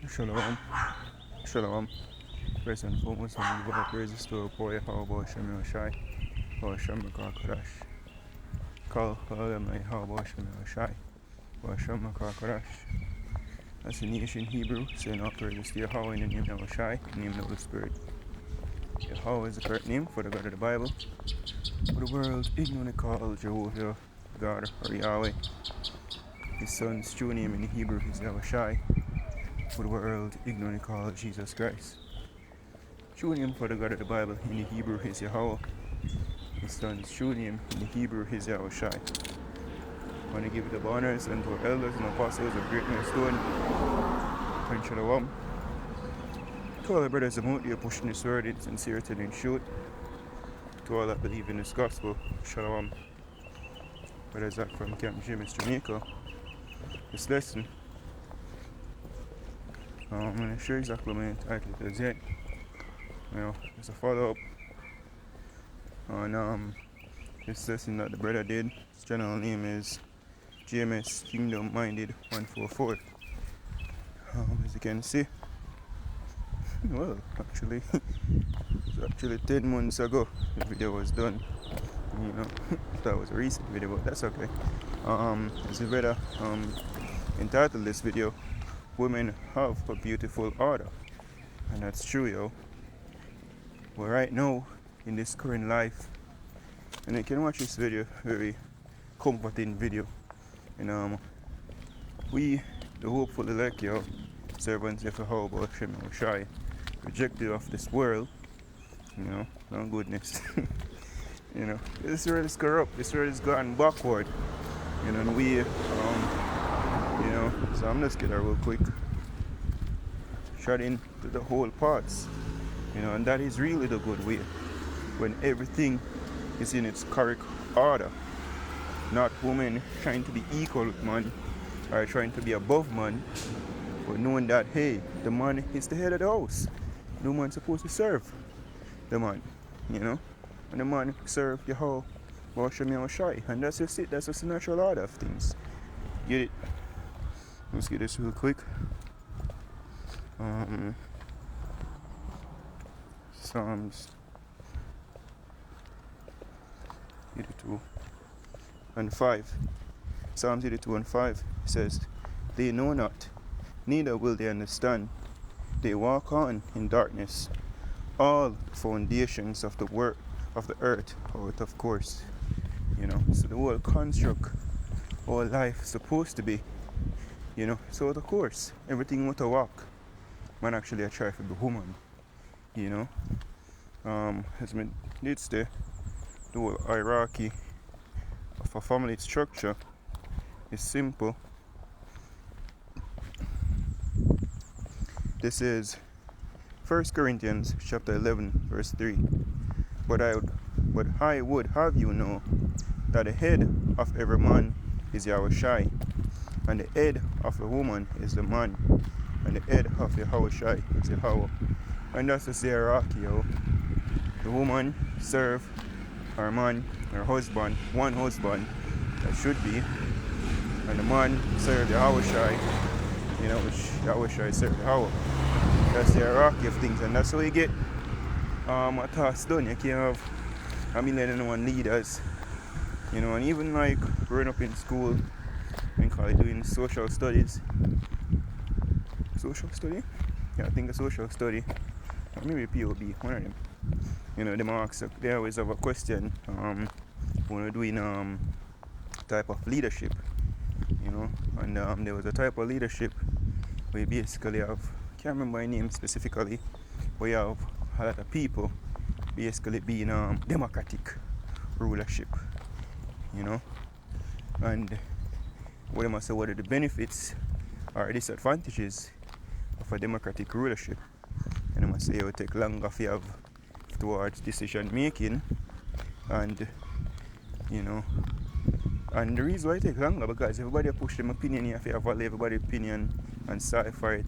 Shalom, shalom. First and foremost, I'm give all praises to our boy, how about Shem Yoshai, or Shem Kodash. Call them like how about Shem Yoshai, or Shem Kodash. That's the nation Hebrew, saying all praises to Yahweh in the name of Yoshai, in the name of the Holy Spirit. Yahweh is the correct name for the God of the Bible. For the world ignorantly called Jehovah, God, or Yahweh. His son's true name in Hebrew is Yahushai. For the world ignorantly called Jesus Christ. True name for the God of the Bible in the Hebrew is Yahweh. His son's true name in the Hebrew is Yahushai. I want to give the honors unto our elders and apostles of Great Millstone. And shalom. To all the brothers out there pushing this word in sincerity and in truth. To all that believe in this gospel, shalom. Brothers Zach from Camp James, Jamaica. This lesson, I'm not sure exactly what my title is yet. It's a follow-up on this lesson that the brother did. His channel name is JMS Kingdom Minded 144. As you can see, well, actually, it's actually 10 months ago the video was done. That was a recent video, but that's okay. As the brother entitled this video, "Women Have a Beautiful Order," and that's true, yo. But right now, in this current life, and you can watch this video, very comforting video. And we, the hopeful elect, yo, servants of Jehovah, Shem Yoshai, rejected of this world, no goodness. This world is corrupt, this world is gone backward, and we, so I'm just getting real quick, shut into the whole parts, and that is really the good way, when everything is in its correct order, not women trying to be equal with man, or trying to be above man, but knowing that, hey, the man is the head of the house, no man's supposed to serve the man, and the man serve the whole Hashem Yahushai, and that's just it. That's just the natural order of things. Get it? Let's get this real quick. Psalms 82 and 5. Psalms 82 and 5 says, "They know not, neither will they understand. They walk on in darkness. All foundations of the work of the earth out of course." So the whole construct, all life is supposed to be, so out of course, everything with a walk. Man actually I try for the woman, as me did say, the whole hierarchy of a family structure is simple. This is 1 Corinthians chapter 11 verse 3. But I would have you know that the head of every man is Yahushai, and the head of a woman is the man, and the head of Yahushai is Yahweh. And that's the hierarchy, yo. The woman serve her man, her husband, one husband, that should be, and the man serve Yahushai, which Yahushai serve Yahweh. That's the hierarchy of things, and that's how you get a task done. You can't have a million and one leaders, and even like growing up in school and doing social studies. Social study? Yeah, I think a social study. Or maybe POB, one of them. They always have a question when we're doing type of leadership, and there was a type of leadership where you basically have, can't remember my name specifically, but you have a lot of people basically being democratic rulership, and what I must say, what are the benefits or disadvantages of a democratic rulership? And I must say it will take longer if you have towards decision making, and and the reason why it takes longer, because everybody push them opinion, you have to value everybody's opinion and side for it,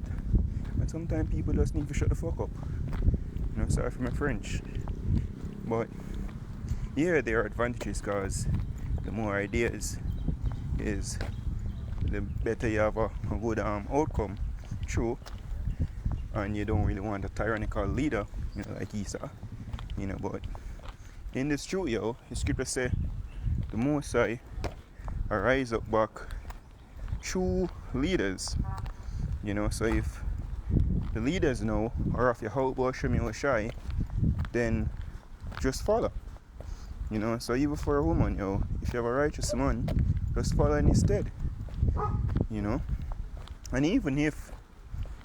and sometimes people just need to shut the fuck up. Sorry for my French, but yeah, there are advantages, because the more ideas is, the better you have a good outcome. True, and you don't really want a tyrannical leader, like Esau, but in this truth, the scripture say the Most High rise up back true leaders, so if the leaders know or of Yahweh Shem Yahushai, then just follow, so even for a woman, if you have a righteous man, just follow in his stead, and even if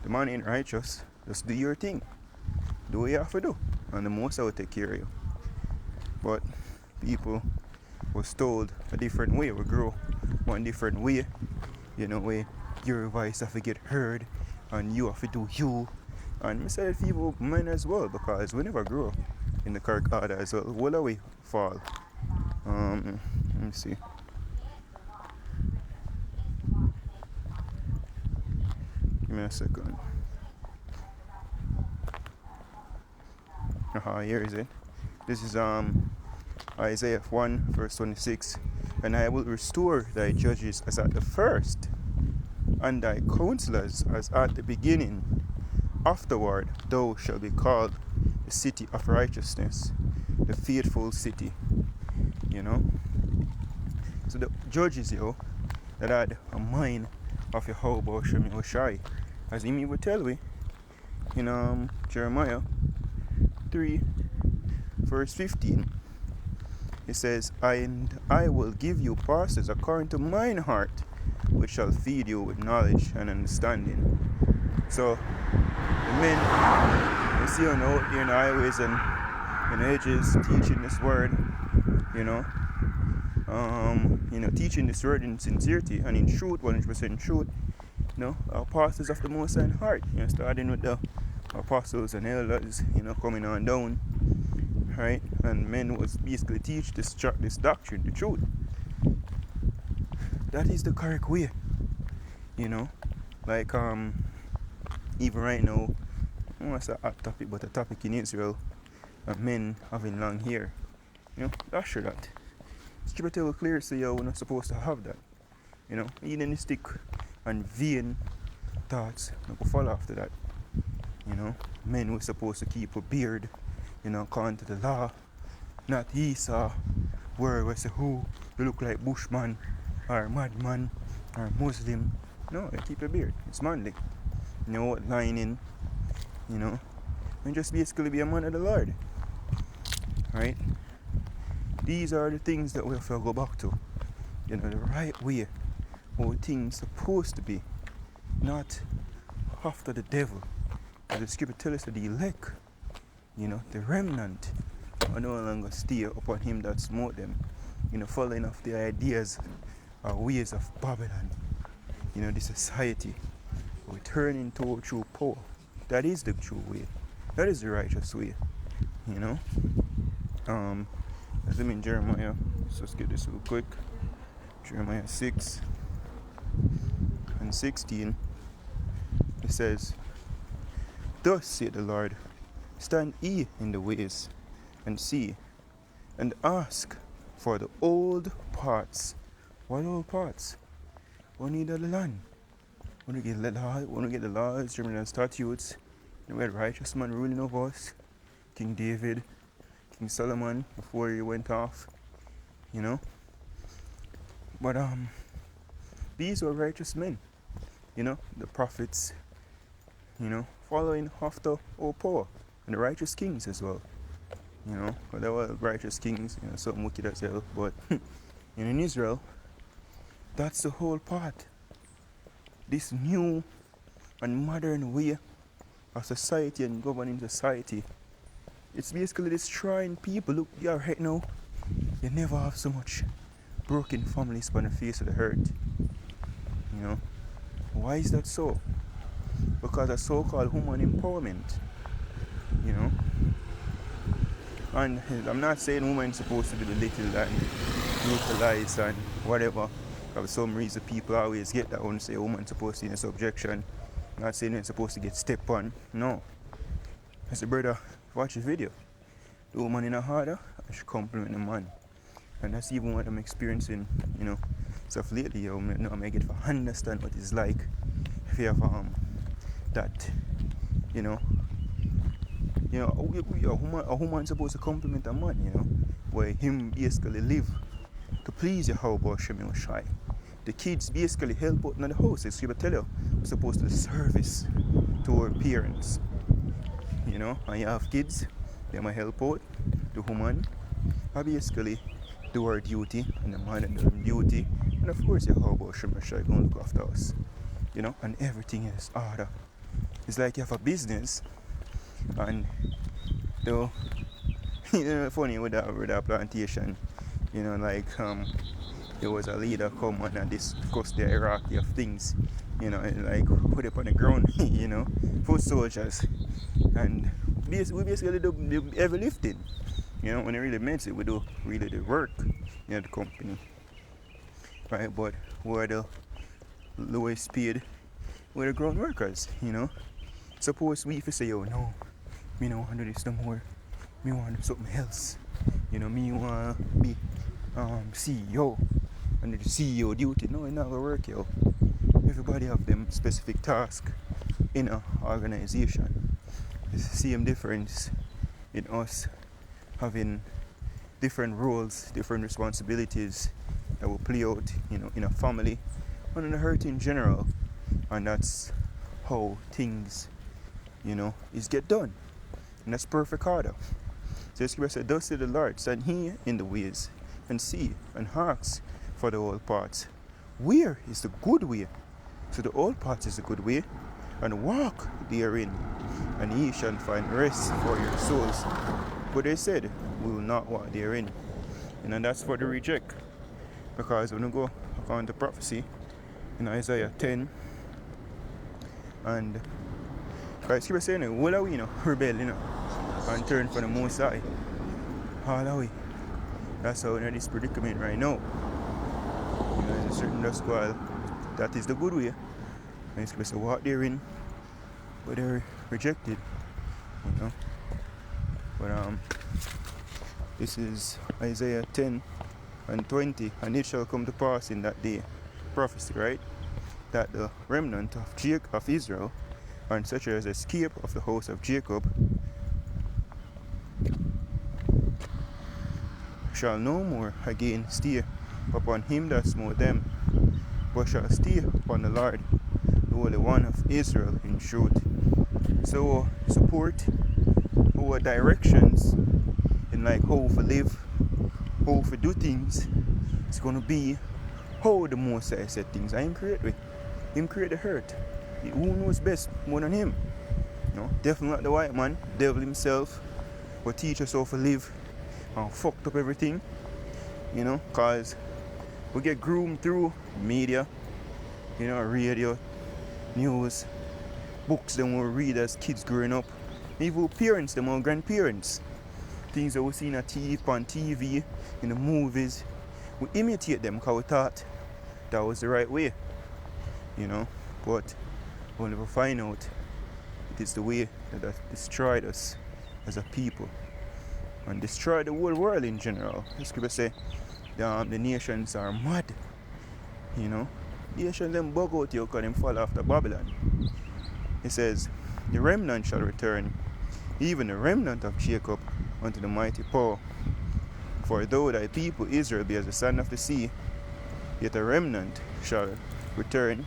the man ain't righteous, just do your thing, do what you have to do, and the Most High will take care of you. But people was told a different way, we grow one different way, where your voice have to get heard and you have to do you. And I say people men as well, because we never grow in the correct order as well. Where do we fall? Let me see. Give me a second. Here is it. This is Isaiah 1 verse 26. And I will restore thy judges as at the first, and thy counselors as at the beginning. Afterward thou shalt be called the city of righteousness, the faithful city. So the judges, that had a mind of Yahweh Shem Yahushai, as he would tell we in Jeremiah 3 verse 15. It says, and I will give you pastors according to mine heart, which shall feed you with knowledge and understanding. So the men you see on out there in the highways and in edges teaching this word, teaching this word in sincerity and in truth, 100% truth, our pastors of the Most High heart, starting with the apostles and elders, coming on down, right? And men was basically teach this doctrine, the truth. That is the correct way, like even right now, I want to say a hot topic, but a topic in Israel of men having long hair, that's sure that. Scripture tell clear, so we're not supposed to have that, Hellenistic and vain thoughts, we follow after that, men were supposed to keep a beard, according to the law, not Esau, where we say, who you look like Bushman or madman or Muslim. No, you keep a beard, it's manly, what lining, and just basically be a man of the Lord, right? These are the things that we have to go back to, the right way, how things supposed to be, not after the devil. As the scripture tells us that the elect, the remnant, are no longer stay upon him that smote them, following after the ideas or ways of Babylon, the society. We turn into true power. That is the true way. That is the righteous way, As I'm in Jeremiah, so let's get this real quick. Jeremiah 6 and 16. It says, thus saith the Lord, stand ye in the ways, and see, and ask for the old parts. What old parts? We need the land. We want to get the laws, and statutes. We had righteous man ruling over us. King David, King Solomon, before he went off. But these were righteous men. The prophets, following after all power. And the righteous kings as well. But there were righteous kings, some wicked as hell. But in Israel, that's the whole part. This new and modern way of society and governing society, it's basically destroying people. Look, right now, you never have so much broken families on the face of the earth. Why is that so? Because of so-called human empowerment. And I'm not saying women supposed to be belittled and brutalized and whatever. For some reason people always get that one, say woman supposed to be in subjection. Not saying they're supposed to get stepped on. No. I said, brother, watch the video. The woman in a harder, I should compliment the man. And that's even what I'm experiencing, So lately, I get to understand what it's like if you have that You know, a woman supposed to compliment a man, where him basically live to please Yahweh Shem Shai. The kids basically help out in the house. It's going to tell you, we're supposed to service to our parents. And you have kids, they might help out. The woman, I basically do her duty, and the man do her duty. And of course, Yahweh Shem Shai going to look after us. And everything is order. It's like you have a business, and funny with that plantation, there was a leader come and discuss the hierarchy of things, and like put it on the ground, foot soldiers, and we basically do the heavy lifting, when it really means it, we do really the work, the company, right? But we're the lowest paid, we're the ground workers, Suppose we if you say, no, me no want to do this no more, me want to do something else, me want to be CEO, and the CEO duty, no, it's not going to work, Everybody have them specific task in an organization. It's the same difference in us having different roles, different responsibilities that will play out, in a family and in a hurt in general. And that's how things, is get done. And that's perfect order. So the scripture said, thus said the Lord, stand here in the ways, and see, and ask for the old parts. Where is the good way? So the old part is the good way, and walk therein, and ye shall find rest for your souls. But they said, we will not walk therein. And that's for the reject. Because when you go according to prophecy in Isaiah 10, and Christ keeps saying, well, we rebel, and turn from the Most High. All the way. That's how we're in this predicament right now. There's a certain dust squad that is the good way. And it's supposed to walk therein, but they're rejected. But this is Isaiah 10 and 20, and it shall come to pass in that day, prophecy, right? That the remnant of Israel, and such as escape of the house of Jacob, shall no more again stay upon him that smote them, but shall stay upon the Lord, the Holy One of Israel in truth. So support our directions in like how to live, how to do things. It's gonna be how the Most High said things. I him create with. Him create the hurt. Who knows best more than him? Definitely not the white man, the devil himself, will teach us how to live and fucked up everything, cause we get groomed through media, radio, news, books that we read as kids growing up, even parents, them our grandparents, things that we see on TV, in the movies, we imitate them because we thought that was the right way, but we'll never find out it is the way that destroyed us as a people and destroyed the whole world in general. The scripture say the nations are mad, nations them bug out you because them fall after Babylon. It says the remnant shall return, even the remnant of Jacob, unto the mighty power. For though thy people Israel be as the sand of the sea, yet a remnant shall return.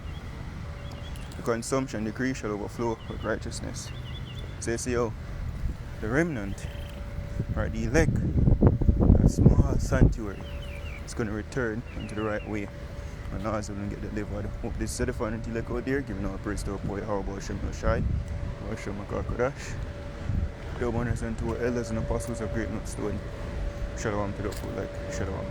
The consumption decree shall overflow with righteousness. So you see the remnant, or the elect, a small sanctuary, is going to return into the right way, and ours will get delivered. Hope this is the fun until elect out there, giving all praise to our boy, how about Shem Shai, Hashem Kodash, the abundance and to our elders and apostles of great stone. Shalom to the full, like Shalom.